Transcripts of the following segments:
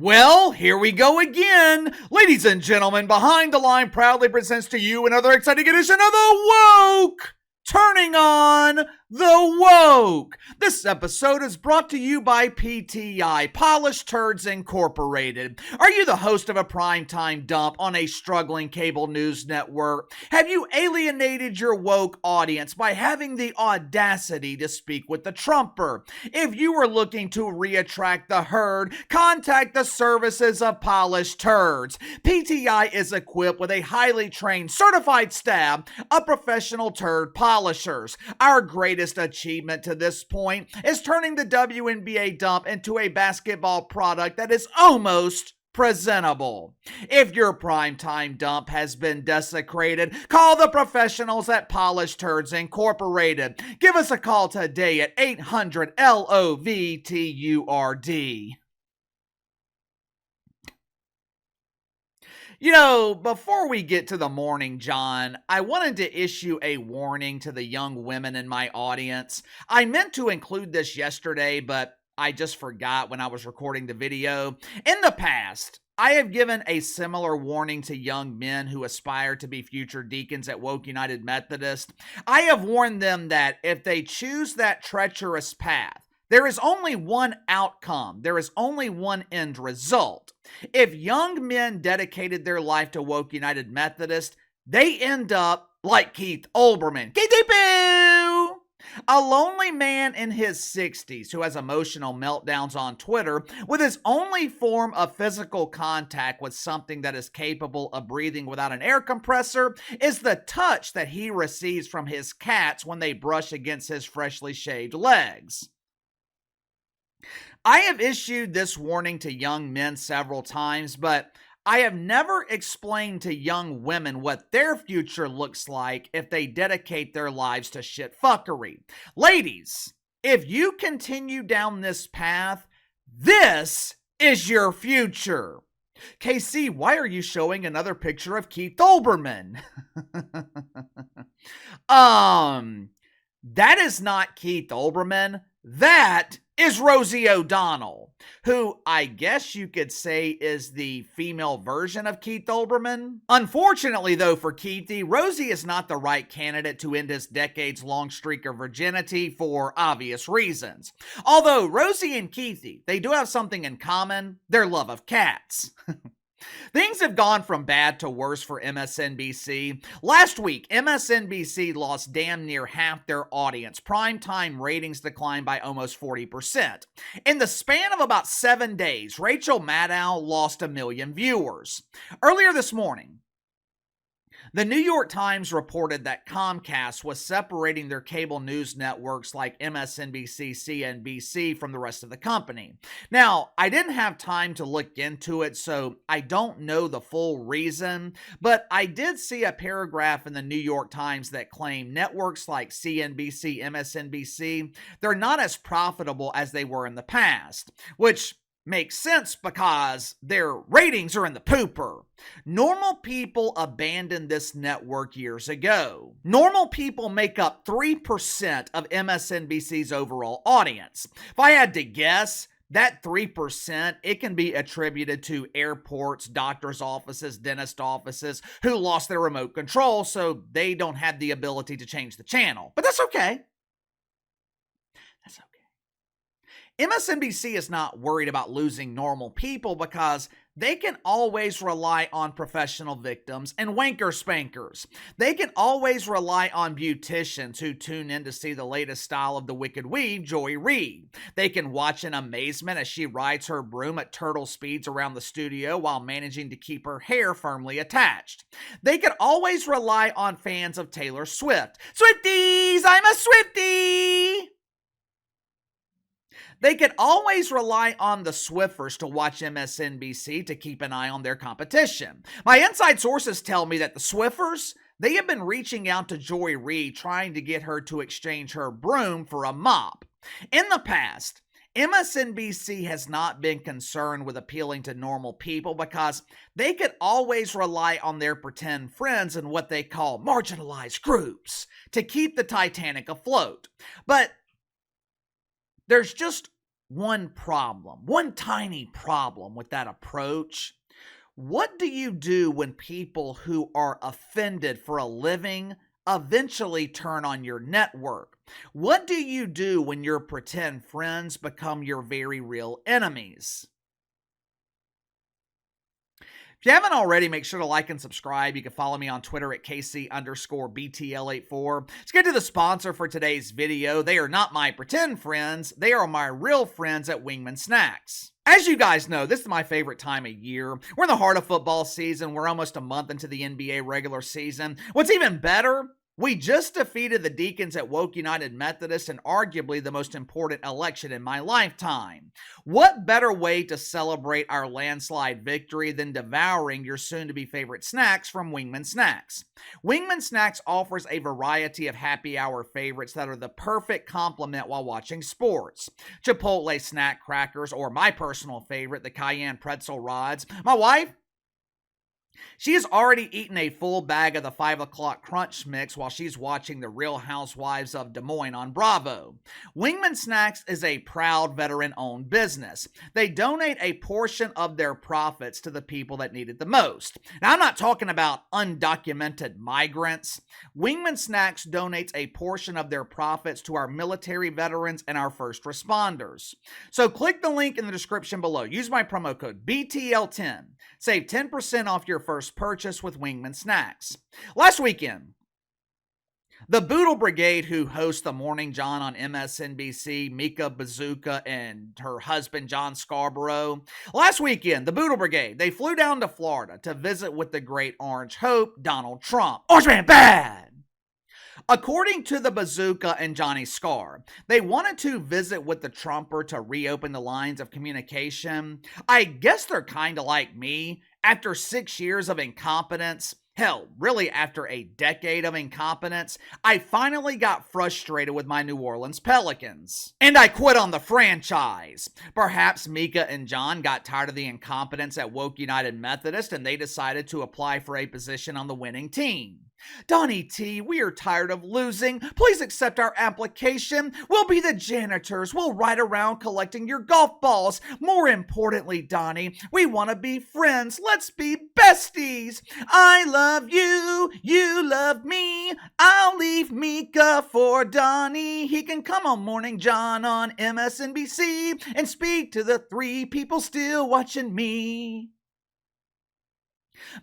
Well, here we go again. Ladies and gentlemen, Behind the Line proudly presents to you another exciting edition of the Woke! Turning on the Woke. This episode is brought to you by PTI, Polished Turds Incorporated. Are you the host of a primetime dump on a struggling cable news network? Have you alienated your woke audience by having the audacity to speak with the Trumper? If you are looking to reattract the herd, contact the services of Polished Turds. PTI is equipped with a highly trained, certified staff of professional turd polishers. Our greatest achievement to this point is turning the WNBA dump into a basketball product that is almost presentable. If your primetime dump has been desecrated, call the professionals at Polished Turds Incorporated. Give us a call today at 800-LOVTURD. You know, before we get to the morning, John, I wanted to issue a warning to the young women in my audience. I meant to include this yesterday, but I just forgot when I was recording the video. In the past, I have given a similar warning to young men who aspire to be future deacons at Woke United Methodist. I have warned them that if they choose that treacherous path, there is only one outcome. There is only one end result. If young men dedicated their life to Woke United Methodist, they end up like Keith Olbermann. KTP! A lonely man in his 60s who has emotional meltdowns on Twitter with his only form of physical contact with something that is capable of breathing without an air compressor is the touch that he receives from his cats when they brush against his freshly shaved legs. I have issued this warning to young men several times, but I have never explained to young women what their future looks like if they dedicate their lives to shitfuckery. Ladies, if you continue down this path, this is your future. KC, why are you showing another picture of Keith Olbermann? That is not Keith Olbermann. That is Rosie O'Donnell, who I guess you could say is the female version of Keith Olbermann. Unfortunately, though, for Keithy, Rosie is not the right candidate to end his decades-long streak of virginity for obvious reasons. Although Rosie and Keithy, they do have something in common: their love of cats. Things have gone from bad to worse for MSNBC. Last week, MSNBC lost damn near half their audience. Primetime ratings declined by almost 40%. In the span of about 7 days, Rachel Maddow lost 1 million viewers. Earlier this morning, the New York Times reported that Comcast was separating their cable news networks like MSNBC, CNBC from the rest of the company. Now, I didn't have time to look into it, so I don't know the full reason, but I did see a paragraph in the New York Times that claimed networks like CNBC, MSNBC, they're not as profitable as they were in the past, which makes sense because their ratings are in the pooper. Normal people abandoned this network years ago. Normal people make up 3% of MSNBC's overall audience. If I had to guess, that 3%, it can be attributed to airports, doctors' offices, dentist offices who lost their remote control, so they don't have the ability to change the channel. But that's okay. MSNBC is not worried about losing normal people because they can always rely on professional victims and wanker spankers. They can always rely on beauticians who tune in to see the latest style of the Wicked Weave, Joy Reid. They can watch in amazement as she rides her broom at turtle speeds around the studio while managing to keep her hair firmly attached. They can always rely on fans of Taylor Swift. Swifties, I'm a Swiftie! They can always rely on the Swiffers to watch MSNBC to keep an eye on their competition. My inside sources tell me that the Swiffers, they have been reaching out to Joy Reid trying to get her to exchange her broom for a mop. In the past, MSNBC has not been concerned with appealing to normal people because they could always rely on their pretend friends and what they call marginalized groups to keep the Titanic afloat. But there's just one problem, one tiny problem with that approach. What do you do when people who are offended for a living eventually turn on your network? What do you do when your pretend friends become your very real enemies? If you haven't already, make sure to like and subscribe. You can follow me on Twitter at KC_BTL84. Let's get to the sponsor for today's video. They are not my pretend friends. They are my real friends at Wingman Snacks. As you guys know, this is my favorite time of year. We're in the heart of football season. We're almost a month into the NBA regular season. What's even better, we just defeated the Deacons at Woke United Methodist in arguably the most important election in my lifetime. What better way to celebrate our landslide victory than devouring your soon-to-be favorite snacks from Wingman Snacks? Wingman Snacks offers a variety of happy hour favorites that are the perfect complement while watching sports. Chipotle snack crackers, or my personal favorite, the cayenne pretzel rods. My wife, she has already eaten a full bag of the 5 o'clock crunch mix while she's watching The Real Housewives of Des Moines on Bravo. Wingman Snacks is a proud veteran-owned business. They donate a portion of their profits to the people that need it the most. Now, I'm not talking about undocumented migrants. Wingman Snacks donates a portion of their profits to our military veterans and our first responders. So click the link in the description below. Use my promo code BTL10. Save 10% off your first purchase with Wingman Snacks. Last weekend, the Boodle Brigade, who hosts the Morning John on MSNBC, Mika Brzezinski and her husband John Scarborough. Last weekend, the Boodle Brigade, they flew down to Florida to visit with the great Orange Hope, Donald Trump. Orange man bad! According to the Bazooka and Johnny Scar, they wanted to visit with the Trumper to reopen the lines of communication. I guess they're kind of like me. After 6 years of incompetence, hell, really after a decade of incompetence, I finally got frustrated with my New Orleans Pelicans. And I quit on the franchise. Perhaps Mika and John got tired of the incompetence at Woke United Methodist and they decided to apply for a position on the winning team. Donnie T, we are tired of losing. Please accept our application. We'll be the janitors. We'll ride around collecting your golf balls. More importantly, Donnie, we want to be friends. Let's be besties. I love you. You love me. I'll leave Mika for Donnie. He can come on Morning John on MSNBC and speak to the 3 people still watching me.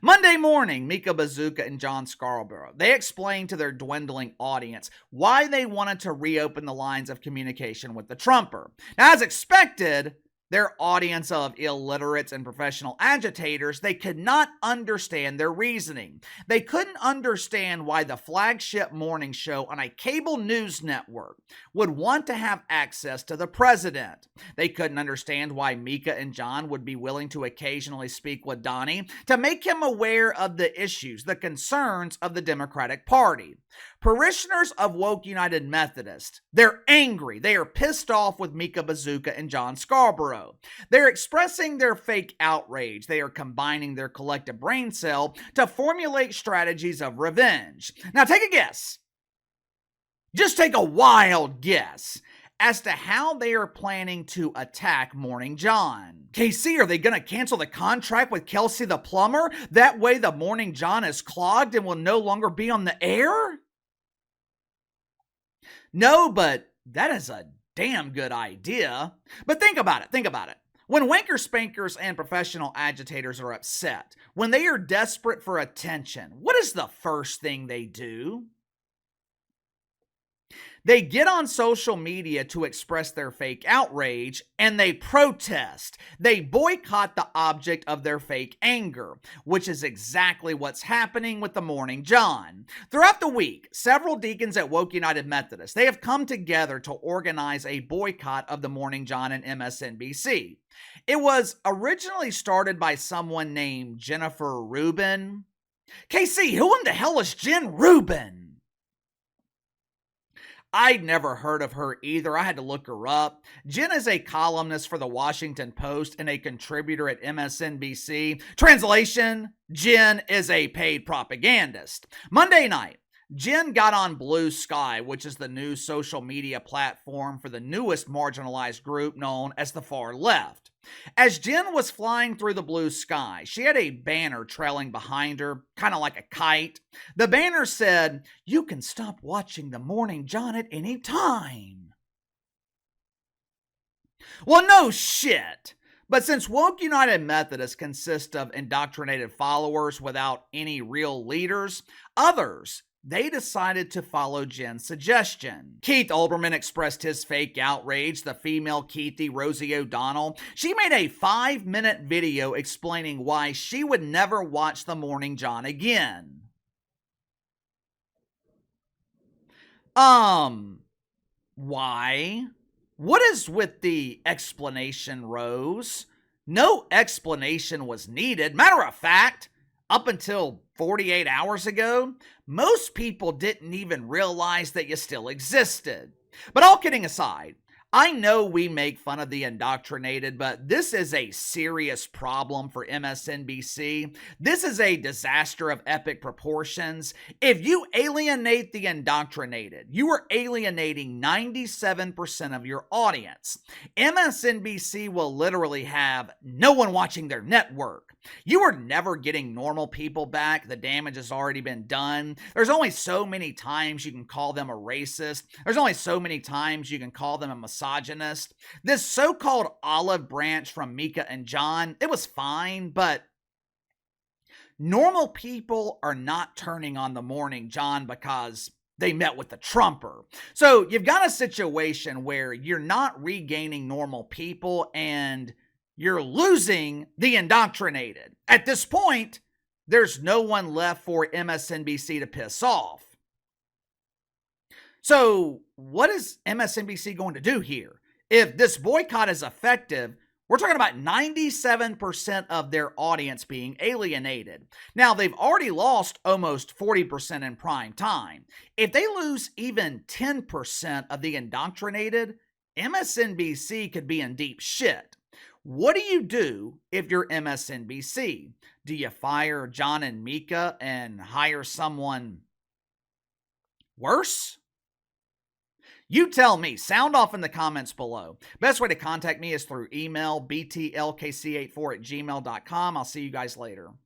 Monday morning, Mika Brzezinski and John Scarborough, they explained to their dwindling audience why they wanted to reopen the lines of communication with the Trumper. Now, as expected, their audience of illiterates and professional agitators, they could not understand their reasoning. They couldn't understand why the flagship morning show on a cable news network would want to have access to the president. They couldn't understand why Mika and John would be willing to occasionally speak with Donnie to make him aware of the issues, the concerns of the Democratic Party. Parishioners of Woke United Methodist, they're angry. They are pissed off with Mika Brzezinski and John Scarborough. They're expressing their fake outrage. They are combining their collective brain cell to formulate strategies of revenge. Now take a guess. Just take a wild guess as to how they are planning to attack Morning John. KC, are they going to cancel the contract with Kelsey the plumber? That way the Morning John is clogged and will no longer be on the air? No, but that is a damn good idea. But think about it. When wanker spankers and professional agitators are upset, when they are desperate for attention, what is the first thing they do? They get on social media to express their fake outrage, and they protest. They boycott the object of their fake anger, which is exactly what's happening with the Morning John. Throughout the week, several deacons at Woke United Methodist, they have come together to organize a boycott of the Morning John and MSNBC. It was originally started by someone named Jennifer Rubin. KC, who in the hell is Jen Rubin? I'd never heard of her either. I had to look her up. Jen is a columnist for the Washington Post and a contributor at MSNBC. Translation, Jen is a paid propagandist. Monday night, Jen got on Blue Sky, which is the new social media platform for the newest marginalized group known as the far left. As Jen was flying through the blue sky, she had a banner trailing behind her, kind of like a kite. The banner said, "You can stop watching The Morning John at any time." Well, no shit. But since woke United Methodists consist of indoctrinated followers without any real leaders, others, they decided to follow Jen's suggestion. Keith Olbermann expressed his fake outrage, the female Keithy, Rosie O'Donnell. She made a 5-minute video explaining why she would never watch The Morning John again. Why? What is with the explanation, Rose? No explanation was needed. Matter of fact, up until 48 hours ago, most people didn't even realize that you still existed. But all kidding aside, I know we make fun of the indoctrinated, but this is a serious problem for MSNBC. This is a disaster of epic proportions. If you alienate the indoctrinated, you are alienating 97% of your audience. MSNBC will literally have no one watching their network. You are never getting normal people back. The damage has already been done. There's only so many times you can call them a racist. There's only so many times you can call them a misogynist. This so-called olive branch from Mika and John, it was fine, but normal people are not turning on The Morning John because they met with the Trumper. So you've got a situation where you're not regaining normal people and you're losing the indoctrinated. At this point, there's no one left for MSNBC to piss off. So what is MSNBC going to do here? If this boycott is effective, we're talking about 97% of their audience being alienated. Now, they've already lost almost 40% in prime time. If they lose even 10% of the indoctrinated, MSNBC could be in deep shit. What do you do if you're MSNBC? Do you fire John and Mika and hire someone worse? You tell me. Sound off in the comments below. Best way to contact me is through email, btlkc84@gmail.com. I'll see you guys later.